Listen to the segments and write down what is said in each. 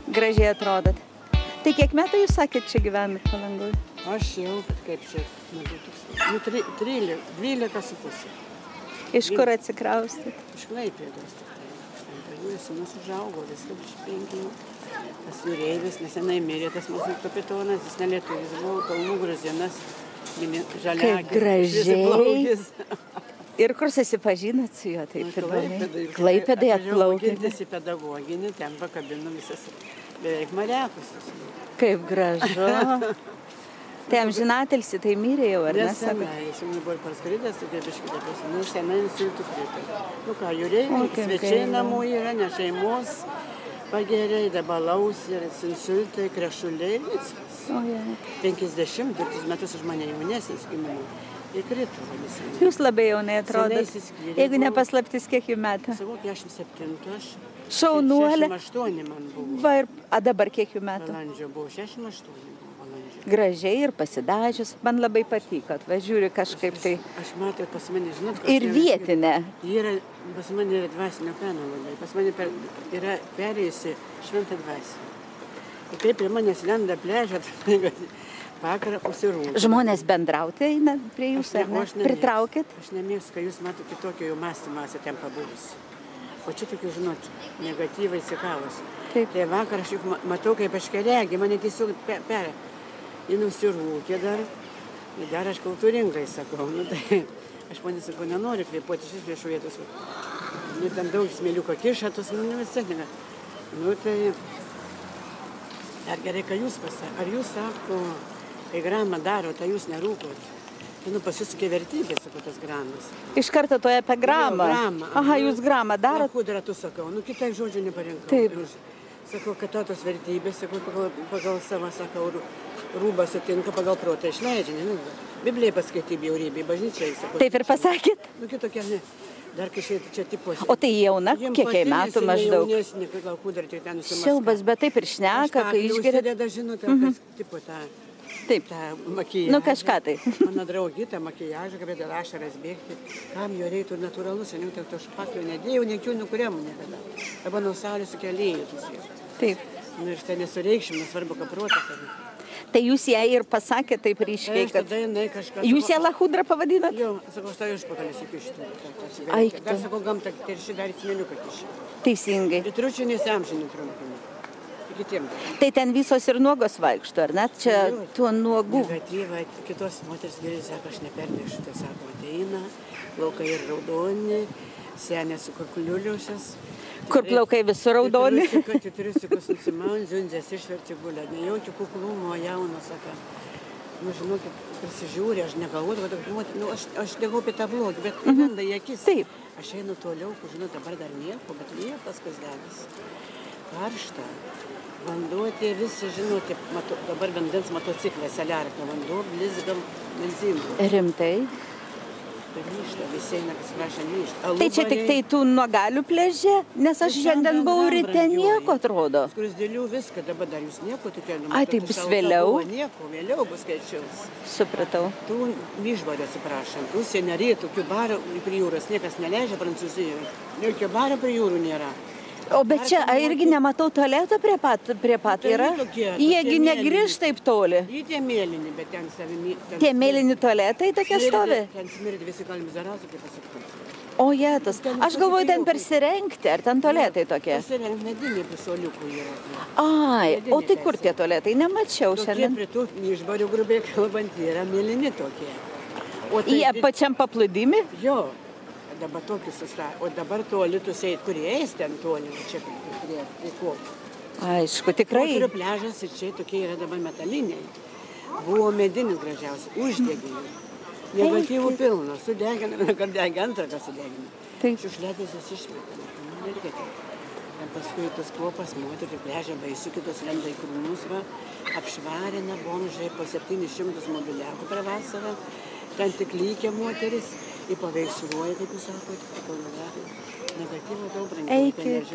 Gražiai atrodot. Tai kiek metų jūs sakėt, čia gyvenat Palangoje? Aš jau, kaip čia, 12,5. Iš kur atsikraustėt? Iš Klaipėdos tik tai. Mūsų užaugo viskas iš 5. Tas jūreivis nesenai mirė, tas mūsų kapitonas, jis nelietuvis buvo, kalnų gruzinas, žaliakis. Kaip gražiai. Ir kur susipažinot su juo taip įdomiai? Klaipėdai atplaukėte. Girdėsi pedagoginį, ten pakabino visas beveik Mariakus. Kaip gražu. Tai amžinatilsi, tai mirė jau, ar ne? Nesenai, jis jau buvo parskridęs, tai biškį depresi, senai insultų krito. Nu ką, jūreiviai, svečiai namų yra, ne šeimos, pageriai, dabalaus ir insultai, krešuliai, viskas. 50 metus už mane jaunesnis gimimo. Įkrito, vadinasi. Jūs labai jaunai atrodot. Jeigu nepaslaptis, kiek jų metų? Sakau, 47 aš. Šaunuolė. 68 man buvo. Va, a dabar kiek jų metų? Balandžio buvo 68 balandžio. Gražiai ir pasidažius. Man labai patiko. Atvažiūri kažkaip tai. Aš matau, pas mane, žinot, ir vietinė. Yra, pas mane yra dvasinio peno labai. Pas mane yra perėjusi šventą dvasį. Ir taip prie manęs lenda pležat. Vakarą užsirūkė. Žmonės bendrauti eina prie jūsų, ar ne? Pritraukit? Aš nemėgstu, kai jūs matot kitokio jau mąstymą esate ten pabuvusi. O čia tokių, žinot, negatyvai įsikavus. Tai vakar aš juk matau, kaip aš keregį, mane tiesiog perė. Jis užsirūkė dar aš kultūringai sakau. Nu, tai, aš man sakau, nenoriu kvėpuoti šis prieš vietos. Nu, ten daug smėliuko kiša, tos visai ne. Nu, tai ar gerai, ką jūs pasakė? Ar jūs sako, kai gramą daro, tai jūs nerūkot. Tai pas jūs tokia vertybė, sako, tas gramas. Iš karto toje apie gramą? Gramą. Aha, jūs gramą darot? Kudra, tu sakau, nu kitai žodžių neparinkau. Taip. Sakau, kad tos vertybės, sakau, pagal savo, sakau, rūbą sutinka, pagal protą išleidžia, nežinau. Biblijai paskaitė bjaurybė, bažnyčiai, sakau. Taip ir pasakėt? Nu kitokia, ne. Dar kai čia tipo... O tai jauna, kiek jai metų maždaug? Jaunesnė, gal kudra tik ten nusimaska. Siaubas, bet taip ir šneka, kai išgeria. Užsideda, žinote, kas tipo tą... Taip, makijažą. Nu kažką tai. Mano draugita makijažą, kad dėl ašaras bėgti. Kam jo reiktų natūralus, seniau tai to špaklio nedėjau, nekių nukurėmų niekada. Arba nuo saulės sukelėjų tusijau. Taip. Nu ir tai nesureikšim, nesvarbu, kad protas. Tai jūs ją ir pasakėte taip ryškiai, kad... Jūs ją lachudrą pavadinat? Jo, sakau, aš tai užpakalį sukištų. Dar sakau, gamta, tai ir šį dar įsimėliuką kišį. Teisingai. Ir triučių nesiamžinį trumpinį. Tai ten visos ir nuogos vaikšto, ar net čia tuo nuogų? Negatyva, kitos moters geriai sako, aš nepernėšiu, tai sako, ateina, plaukai ir raudoni, senė su kurkuliuliusias. Kur plaukai visur raudoni? Triusikus nusimaun, ziundzės išverti gulė, nejaučiu kuklumo, jauno, sako. Nu, žinokit, prisižiūrė, aš negalvoju, nu, aš negau apie tą blogį, bet lenda į akis. Taip. Aš einu toliau, kur, žinau, dabar dar nieko, bet liepas kas dedis. Karšta. Vanduo tie visi, žinote, dabar vandens motociklai, saliarka vanduo, blizgam benzinų. Rimtai? Tai myšta, visi eina, kas prašė myšta. Tai čia tik tai tų nuogalių pleže, nes aš šiandien buvau ryte, nieko atrodo. Skrusdėlių viską, dabar dar jūs nieko tokia. Ai, tai bus vėliau? Nieko, vėliau bus skaičiaus. Supratau. Tų myšvarė, atsiprašom, tų seneriai, tokių barų prie jūros niekas neleidžia Prancūzijoje. Jokio baro prie jūrų nėra. O bet čia irgi nematau tualeto prie pat yra? Jiegi negrįž taip toli. Jie tie mėlyni, bet ten savimi... Tie mėlyni tualetai tokie stovi? Ten smirdi visi kalmi zarazų, kaip pasakyti. O jėtus, aš galvoju ten persirengti, ar ten tualetai tokie? Persirengti mediniai pusoliukų yra. Ai, o tai kur tie tualetai? Nemačiau šiandien. Tokie prie tų išbarių grubiai kalbant yra mėlyni tokie. Jie pačiam paplūdimi? Jo. Dabar tokius sustatė, o dabar tuolitus eit, kurie eis ten toli, čia prie kopų. Aišku, tikrai. Moterio pležas ir čia tokie yra dabar metaliniai. Buvo medinis gražiausias, uždegė. Negatyvų pilno, sudegina, kad degė antrą, kas sudegina. Šiukšlėtis jis išmeta, nereikia. Paskui tas kopas, moterio pležą baisu, kitos lenda į krūmus, apšvarina bomžai po 700 mobiliakų per vasarą. Ten tik lygia moteris. Į paveiksluoja, kaip jūs sakote, negatyvą daug brangiai. Eikit.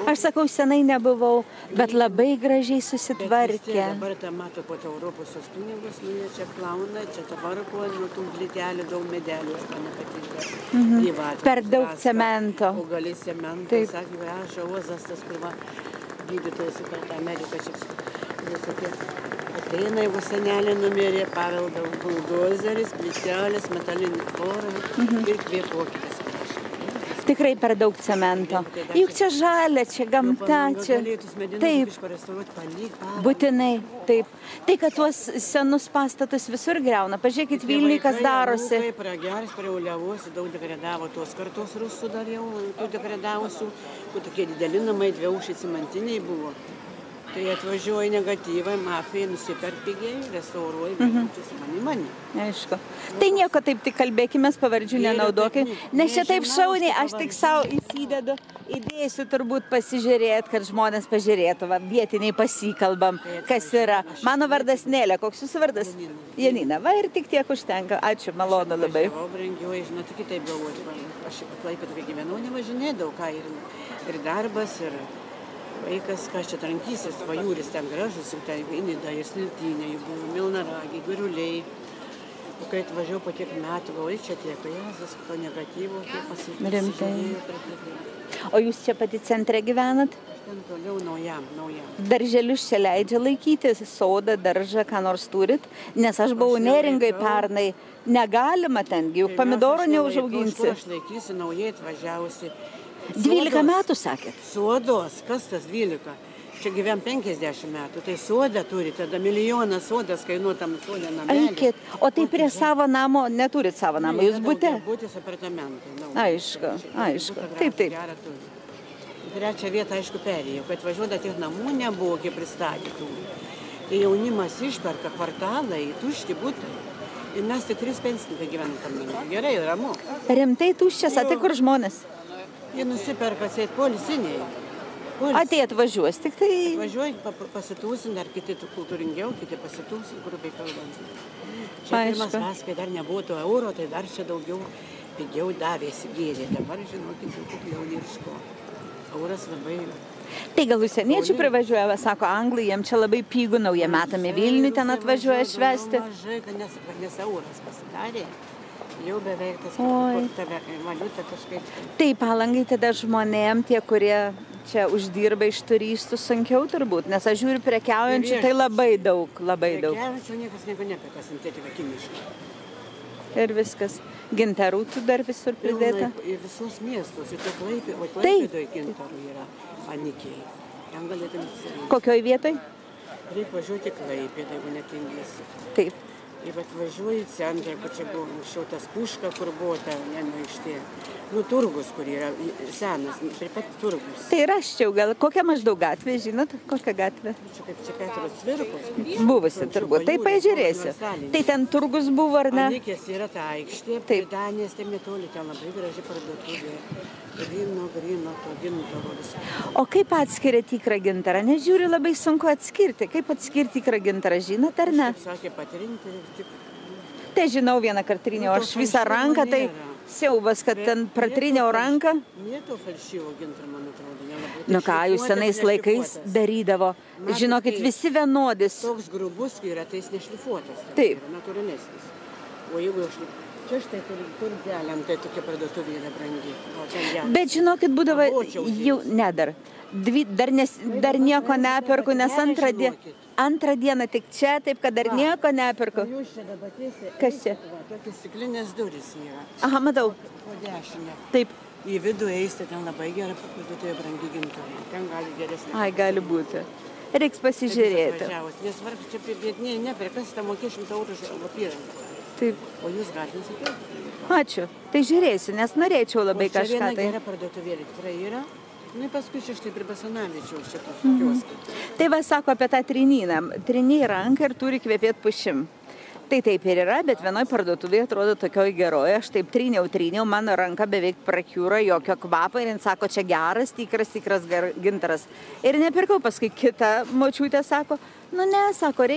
Aš sakau, senai nebuvau, bet labai gražiai susitvarkė. Dabar tą mato po Europos tos pinigus, nu jie čia plauna, čia tvarko, nu tų glitelių, daug medelių, aš man nepatinka. Per daug cemento. O gali cemento, sakė, rašo, ozas tas pirma. gydytojas per tą Ameriką visokie. Ateina, jeigu senelė numirė, pavelda buldozeris, plytelės, metalinį tvorą ir kvėpuokitės. Tikrai per daug cemento. Juk čia žalia, čia gamta, čia... Taip, būtinai, taip. Tai, kad tuos senus pastatus visur griauna. Pažiūrėkit Vilniui, kas darosi. Vaikai prageris, preuliavosi, daug degradavo tos kartos rusų dar jau, tų degradavusių, kur tokie dideli namai, dviaušiai cimantiniai buvo. Tai atvažiuoja negatyvai, mafija nusiperka pigiai, restauruoja, mani. Aišku. Tai nieko, taip tik kalbėkime, pavardžių nenaudokime, nes čia taip šauniai, aš tik savo įsidedu, įdėsiu turbūt pasižiūrėti, kad žmonės pažiūrėtų, va, vietiniai pasikalbam, kas yra. Mano vardas Nelė, koks jūsų vardas? Janina, va ir tik tiek užtenka. Ačiū, malonu labai. Aš brangiuoju, žinot, kitaip galvoti, aš Klaipėdoje gyvenau, nevažinėdavau, ką ir darbas, ir... Vaikas, kas čia trankysis, pajūris ten gražus, ir ten Nida, ir Smiltynė, jų buvo Milnaragiai, Giruliai. O kai atvažiavau po tiek metų, galvoju, čia tiek, Jėzus, to negatyvo, kiek pasižiūrėjau. O jūs čia pati centre gyvenat? Ten toliau naujam. Darželius čia leidžia laikyti, sodą, daržą, ką nors turit? Nes aš buvau Neringai pernai, negalima tengi, juk pomidoro neužauginsi. Aš laikysiu, naujai atvažiavusi. 12 metų, sakėt? Sodos, kas tas 12? Čia gyvem 50 metų, tai sodą turi, tada milijonas sodas kainuotam sodą namelį. Eikit, o tai prie savo namo, neturit savo namo, jūs bute? Būtis apartamentai. Aišku, taip. Trečią vietą, aišku, perėjau, kad važiuoda tiek namų nebuvo, kiek pristatytų. Tai jaunimas išperka kvartalai, tušti būtai. Ir mes tik 3 pensininkai gyvenam tam name. Gerai, ramu. Rimtai tuščias, tai kur žmonės? Jie nusiperka atseit polisiniai. Ateit važiuos, tik tai... Važiuoji, pasitūsin, dar kiti kultūringiau, kiti pasitūsin, grubiai kalbant. Čia pirmas vas, kai dar nebuvo to euro, tai dar čia daugiau pigiau davėsi gėrė. Dabar, žinokit, jau kukliau nirško. Euras labai... Tai gal užsieniečių privažiuoja, sako Anglai, jiems čia labai pigų, naują metami Vilnių ten atvažiuoja švesti. Mažai, kad nes euras pasidarė. Jau beveik tas valiuta kažkaip. Tai Palangai tada žmonėm, tie, kurie čia uždirba iš turistų, sunkiau turbūt, nes aš žiūriu prekiaujančių, tai labai daug. Prekiaujančių niekas nieko nepeka, sintetika kiniška. Ir viskas. Gintarų tu dar visur pridėta? Ir visos miestos, ir Klaipėdoje gintarų yra anikiai. Ten galėtum įsirinkti. Kokioj vietoj? Reikia važiuoti Klaipėdą, jeigu netingėsi. Taip. Ir atvažiuoju į centrą, kur čia buvo anksčiau tas Puška, kur buvo ta viena aikštė. Nu, turgus, kur yra senas, prie pat turgus. Tai rasčiau, gal kokia maždaug gatvė, žinot, kokia gatvė? Čia Petros Cvirkos. Buvusi turbūt, tai pažiūrėsiu. Tai ten turgus buvo, ar ne? Anikės yra ta aikštė, Danės, tai netoli, ten labai graži parduotuvė. Grino, to gintaro viską. O kaip atskiria tikrą gintarą? Nes žiūriu, labai sunku atskirti. Kaip atskirti tikrą gintarą, žinot, ar ne? Kaip sakė, patrinti tik... Tai žinau, vieną kartą tryniau, aš visą ranką, tai siaubas, kad ten pratryniau ranką. Nėto falšyvo gintaro, man atrodo. Nu ką, jūs senais laikais darydavo. Žinokit, visi vienodis. Toks grubus yra, tai jis nešlifuotas. Taip. Natūralesnis. O jeigu čia štai kur dėlėm, tai tokia parduotuvė yra brangi. Bet žinokit, būdavo jau nedar. Dar nieko neperku, nes antrą dieną tik čia, taip kad dar nieko neperku. Jūs čia dabar tiesiai. Kas čia? Tokios stiklinės durys yra. Aha, matau. Po dešinę. Taip. Į vidų eisite, ten labai gera parduotuvė brangi gintarų. Ten gali geresnė. Ai, gali būti. Reiks pasižiūrėti. Nes varg čia vietiniai neperkas, tą mokė 100 eurų už apyrangą. Taip. O jūs galite nusipirkti. Ačiū. Tai žiūrėsiu, nes norėčiau labai kažką. Čia viena gera parduotuvėlė tikrai yra. Nu, paskui čia štai prie Basanavičiaus šitos kioskai. Tai va sako apie tą trinyną. Triniai ranką ir turi kvepėti pušim. Tai taip ir yra, bet vienoj parduotuvėje atrodo tokioj geroje. Aš taip tryniau, mano ranka beveik prakiūro, jokio kvapo. Ir jis sako, čia geras, tikras gintaras. Ir nepirkau, paskui kita močiutė sako, nu ne, sako,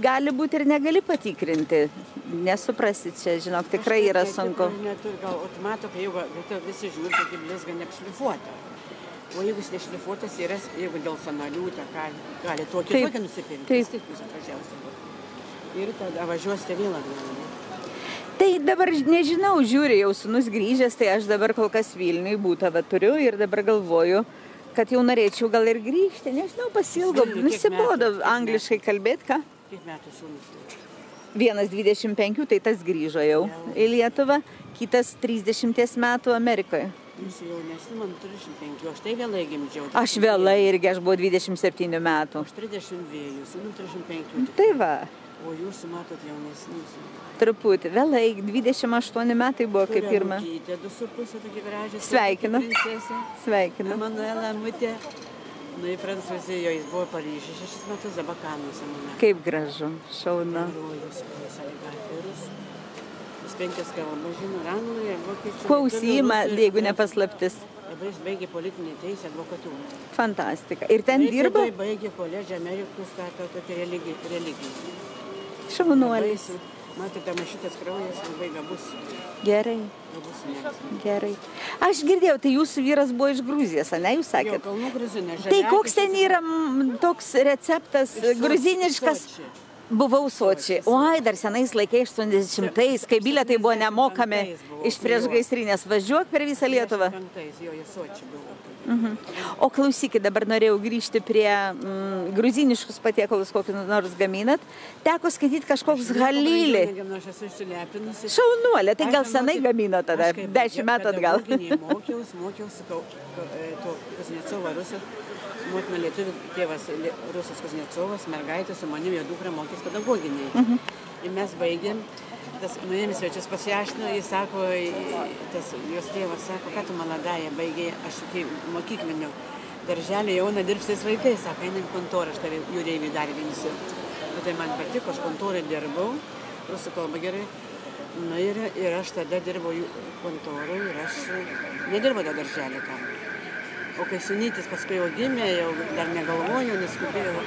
gali būti ir negali patikrinti. Nesuprasi čia, žinok, tikrai yra sunku. Neturi, gal automato, kai jau visi žiūri, kad blizga neapšlifuota. O jeigu jis nešlifuotas yra, jeigu dėl sanalių, gali tokį nusipirkti. Taip. Ir tada važiuosite vėl atgal. Tai dabar nežinau, žiūri, jau sūnus grįžęs, tai aš dabar kol kas Vilniui būtą turiu ir dabar galvoju, kad jau norėčiau gal ir grįžti, nežinau, pasilgo, nusibodo angliškai kalbėti, ką? Kiek metų sūnus? Vienas 25, tai tas grįžo jau į Lietuvą, kitas 30 metų Amerikoje. Jūs jaunesni, man 35, aš tai vėlai gimdžiau. Aš vėlai irgi, aš buvau 27 metų. Aš 32, sūnų 35. Tai va. O jūs matot jaunesni. Truputį, vėlai, 28 metai buvo kaip pirma. Turiu 2,5 tokia gražią. Sveikinu. Sveikinu. Emanuela Mutė. Nu, į Prancūziją, jis buvo Paryžiuje 6 metus, dabar Kanuose mane. Kaip gražu, šauna. Jis 5 kalbas žino, anglų, vokiečių. Kuo užsiima, jeigu ne paslaptis? Jis baigė politinį teisę, advokatūrą. Fantastika. Ir ten dirba? Baigė koledžą Amerikos, tokia religija. Šaunuolis. Matote, šitas kraujas labai gabus. Gerai. Gerai. Aš girdėjau, tai jūsų vyras buvo iš Gruzijos, ne, jūs sakėt? Jo, Kalnų Gruzinė. Tai koks ten yra toks receptas gruziniškas? Buvau Sočiai. Oi, dar senais laikais 80-ais, kai bilietai buvo nemokami iš priešgaisrinės. Važiuok per visą Lietuvą. O klausykit, dabar norėjau grįžti prie gruziniškus patiekalus, kokius nors gaminat. Teko skaityti kažkoks halilį. Šaunuolė, tai gal senai gamino tada, 10 metų atgal. Mokiausi Kuznecovą Rusijos. Motina lietuvių, tėvas Rusas Kuznecovas, mergaitė su manimi, jo dukra mokės pedagoginiai. Ir mes baigėm, nuėjom svečius pasiaiškino, jis sako, jos tėvas sako, ką tu maladaja, baigė, aš mokyklinio darželį jauna dirbs tais vaikais, sako, einam kontorą, aš tave jūreiviai dar vienisiu. Tai man patiko, aš kontorą dirbau, rusų kalba gerai. Na ir aš tada dirbau kontorą ir aš nedirbau tą darželį tam. O kai sunytis paskui jau gimė, jau dar negalvojau, neskubėjau.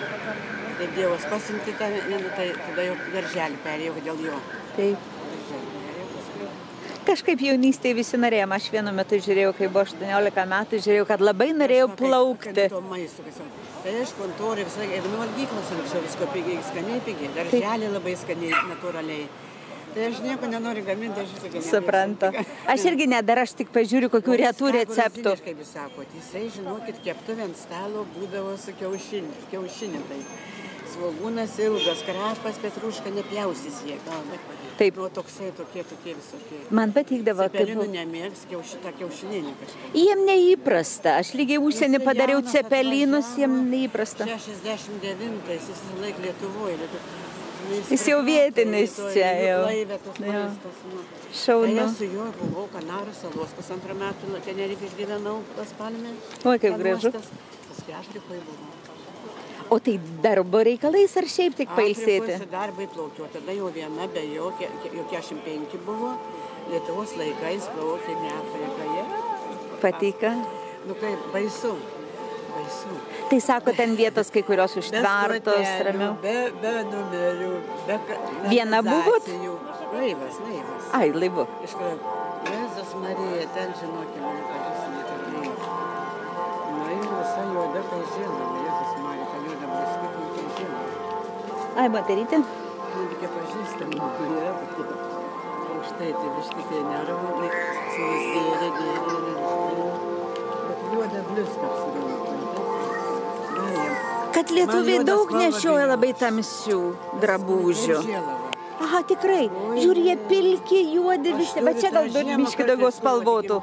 Taip Dievas pasiuntė tą vieną, tai tada jau darželį perėjau dėl jo. Taip. Kažkaip jaunystėje visi norėjom. Aš vienu metu žiūrėjau, kai buvo 18 metų, žiūrėjau, kad labai norėjau plaukti. Tai aš kontorė visą laiką, ir valgyklos anksčiau visko pigiai, skaniai pigiai, darželį labai skaniai, natūraliai. Tai aš nieko nenoriu gaminti, aš visą gaminti. Suprantu. Aš irgi nedar, aš tik pažiūriu, kokių retų receptų. Kaip jūs sakot, jisai, žinokit, keptuvė ant stalo būdavo su kiaušinį. Tai svogūnas ilgas, krapas, petruška, nepjausis jie. Taip. Nu, tokie visokie. Man patikdavo. Cepelinų nemėgs, tą kiaušinėlį kažką. Jiem neįprasta. Aš lygiai užsienį padariau cepelinus, jiem neįprasta. 69-ais, jis laik Lietuvoje. Jis jau vietinis čia jau. Šaunu. Tai aš su juo buvau Kanarų salos 1,5 metų, Tenerifė išgyvenau Las Palme. Oi, kaip gražu. Paskui Afrikoje buvau. O tai darbo reikalais ar šiaip tik pailsėti? Afrikoje darbai plaukiau, tada jau viena be jo 45 buvo, Lietuvos laikais plaukėme Afrikoje. Patika? Nu kaip, baisu. Tai sako, ten vietos kai kurios užtvertos, ramiau. Be numerių, be viena buvot? Laivas. Ai, laivu. Iš kur, Jėzus Marija, ten žinokime, nepažįstame tikrai. Na ir visa juoda, tai žinoma, Jėzus Marija, ta juoda blaskitė, tai žinoma. Ai, moterytė? Tokia pažįstama, kurie, už tai vištikė nervų, su jis gėrė. Bet juoda bliuska apsigalvo. Kad lietuviai daug nešioja labai tamsių drabužių. Aha, tikrai. Žiūrė, jie pilki, juodi visi, bet čia gal biški daugiau spalvotų.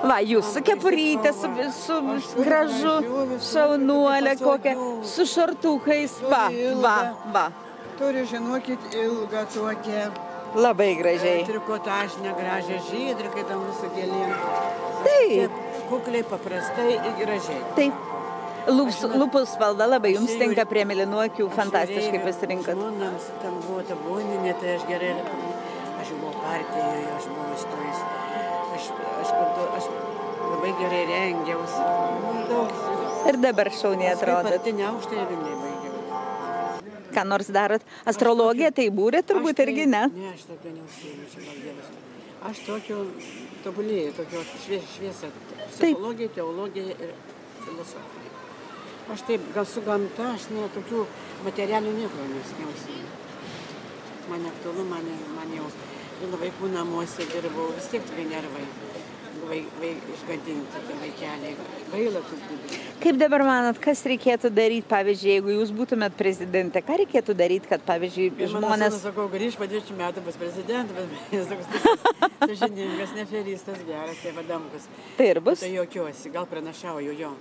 Va, jūs su kepurytė, su gražu, šaunuolė kokia, su šortukais. Va. Turi, žinokit, ilgą tokią. Labai gražiai. Trikotažinę gražią žydrį, kai tam mūsų gėlėm. Taip. Kukliai, paprastai ir gražiai. Taip. Lūpų spalva labai jums tinka prie mėlynuokių, fantastiškai pasirinkot. Žmonams tam buvo ta boninė, tai aš gerai, aš buvau partijoje, aš buvau įstojus, aš labai gerai rengiausi. Ir dabar šauniai atrodot. Partinę aukštą ir Vilniuje baigiau. Ką nors darot? Astrologiją tai būrė turbūt irgi, ne? Ne, aš tokio neužsiimu, čia gal Dievas. Aš tokio tobulėjau, tokio šviesą. Psichologija, teologija ir filosofija. Aš taip, gal su gamta, aš ne tokių materialių nieko neužsiimu. Man aktualu, man jau vaikų namuose dirbau, vis tiek tokie nervai. išgadinti tie vaikeliai. Gaila turbūt. Kaip dabar manot, kas reikėtų daryti, pavyzdžiui, jeigu jūs būtumėt prezidentė, ką reikėtų daryti, kad, pavyzdžiui, žmonės... Mano sūnus, sakau, grįž po 20 metų bus prezidentas, bet jis toks sąžiningas, neferistas, geras, kaip Adamkus. Tai ir bus? Tai jokiuosi, gal pranašauju jo.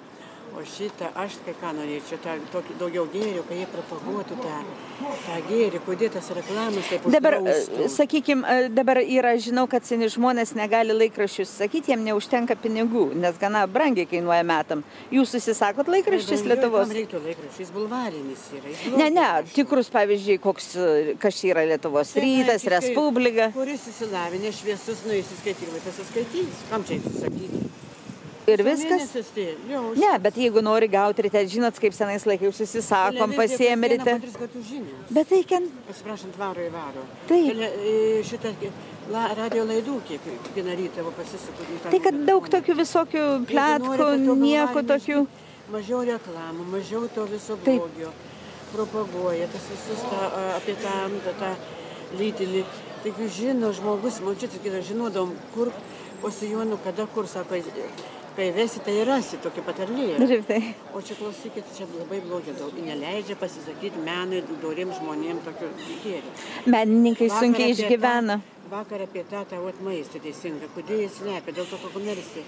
O šitą aš kai ką norėčiau, tokį daugiau gėrių, kai jie propaguotų tą gėrį, kodėl tas reklamas taip uždraustų. Dabar, sakykime, dabar yra, žinau, kad seni žmonės negali laikraščius sakyti, jiem neužtenka pinigų, nes gana brangiai kainuoja metam. Jūs susisakot laikraščius Lietuvos? Kam reiktų laikraščius, jis bulvarinis yra. Ne, tikrus, pavyzdžiui, kas yra Lietuvos Rytas, Respublika. Kuris įsilavinė šviesus, nueis į skaityklą, pasiskaitys. Kam čia įsisakyti? Ir viskas? Ne, bet jeigu nori gauti ryte, žinot, kaip senais laikais susisakom, pasiėmė ryte. Bet tai ken... Pasiprašant, varo į varo. Taip. Šitą radio laidų kiekvieną rytą pasisukų. Tai kad daug tokių visokių pletkų, nieko tokių. Mažiau reklamų, mažiau to viso blogio. Propaguoja tas visus apie tą lytinį. Taigi žino žmogus, man čia žinodom, kur po Sijonu, kada kur, sako, kai vesi, tai rasi tokį patarlėje. O čia klausykit, čia labai blogai daug. Neleidžia pasisakyti menui, doriems žmonėms tokių gėrių. Menininkai sunkiai išgyvena. Vakar apie tą maistą teisinga. Kodėl jis slepia? Dėl to komercija.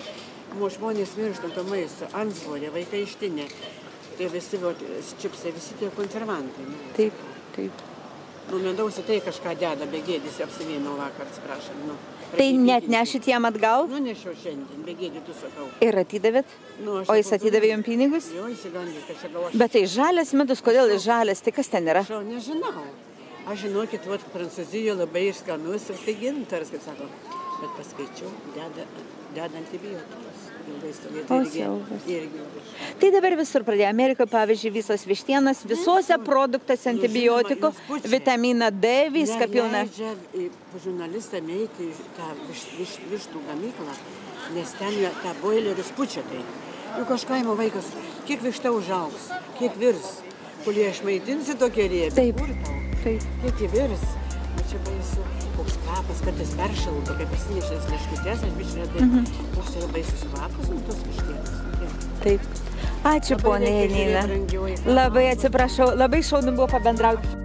Žmonės miršta to maisto. Antsvorė, vaikai ištinė. Tai visi čipsai, visi tie konservantai. Taip, taip. Medaus į tai kažką deda, be gėdis apsivėnau vakar, atsiprašom. Tai net nešit jam atgal? Nešiau šiandien, be gėdį tu sakau. Ir atidavėt? O jis atidavė jums pinigus? Jo, įsigandė, kad čia gal aš... Bet tai žalias medus, kodėl jis žalias? Tai kas ten yra? Aš nežinau. Aš žinokit, Prancūzijoje labai skanus ir tai gintaras, kaip sako. Bet paskaičiau, deda antibiotikus. Tai dabar visur pradėjo. Amerikoje, pavyzdžiui, visos vištienos, visuose produktuose antibiotikų, vitaminą D, viską pilna. Neleidžia žurnalistam eiti į tą vištų gamyklą, nes ten tą boilerius pučia tai. Juk aš kaimo vaikas, kiek višta užaugs, kiek virs, kurie aš maitinsi tokie riebiai. Taip. Kiek jį virs. Čia baisu, koks kvapas, kartais peršalų, tokia pasinešęs leškutės, aš biškai, tai koks yra baisus kvapas, tos vištienos. Taip. Ačiū, ponė Janina. Labai atsiprašau, labai šaunu buvo pabendrauti.